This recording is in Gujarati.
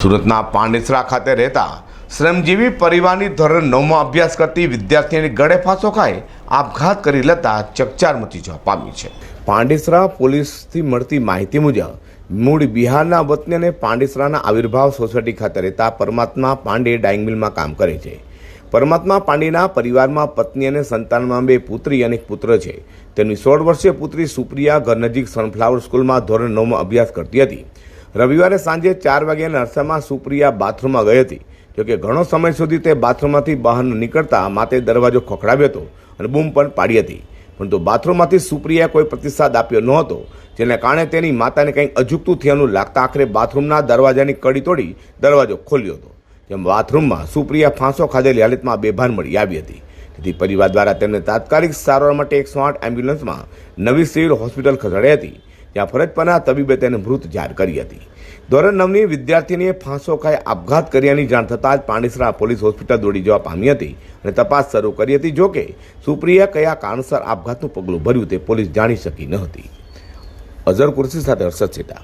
સુરતના પાંડેસરા ખાતે રહેતા શ્રમજીવી પરિવારની ધોરણ 9માં અભ્યાસ કરતી વિદ્યાર્થીની ગળે ફાંસો ખાઈ આપઘાત કરી લેતા ચકચાર મચી જવા પામી છે। પાંડેસરા પોલીસથી મળતી માહિતી મુજબ મૂળ બિહારના વતની અને પાંડેસરાના આવિર્ભાવ સોસાયટી ખાતે રહેતા પરમાત્મા પાંડે ડાઇંગ મિલમાં કામ કરે છે। પરમાત્મા પાંડેના પરિવારમાં પત્ની અને સંતાનમાં 2 પુત્રી અને એક પુત્ર છે। તેની 16 વર્ષીય પુત્રી સુપ્રિયા ઘર નજીક સનફ્લાવર સ્કૂલમાં ધોરણ 9માં અભ્યાસ કરતી હતી। રવિવારે સાંજે 4 વાગ્યાના અરસામાં સુપ્રિયા બાથરૂમમાં ગઈ હતી। જોકે ઘણો સમય સુધી તે બાથરૂમમાંથી બહાર નીકળતા માતે દરવાજો ખખડાવ્યો હતો અને બૂમ પણ પાડી હતી, પરંતુ બાથરૂમમાંથી સુપ્રિયાએ કોઈ પ્રતિસાદ આપ્યો ન હતો, જેને કારણે તેની માતાને કંઈક અજુગતું થયાનું લાગતા આખરે બાથરૂમના દરવાજાની કડી તોડી દરવાજો ખોલ્યો હતો। જેમ બાથરૂમમાં સુપ્રિયા ફાંસો ખાધેલી હાલતમાં બેભાન મળી આવી હતી। તેથી પરિવાર દ્વારા તેમને તાત્કાલિક સારવાર માટે 108 એમ્બ્યુલન્સમાં નવી સિવિલ હોસ્પિટલ ખસેડાઈ હતી, જ્યાં ફરજ પરના તબીબે તેને મૃત જાહેર કરી હતી। ધોરણ 9ની વિદ્યાર્થીનીએ ફાંસો ખાઈ આપઘાત કર્યાની જાણ થતાં જ પાંડેસરા પોલીસ હોસ્પિટલ દોડી જવા પામી હતી અને તપાસ શરૂ કરી હતી। જોકે સુપ્રિયા કયા કારણસર આપઘાતનું પગલું ભર્યું તે પોલીસ જાણી શકી ન હતી। અઝર કુર્સી સાથે હર્ષદ સેટા।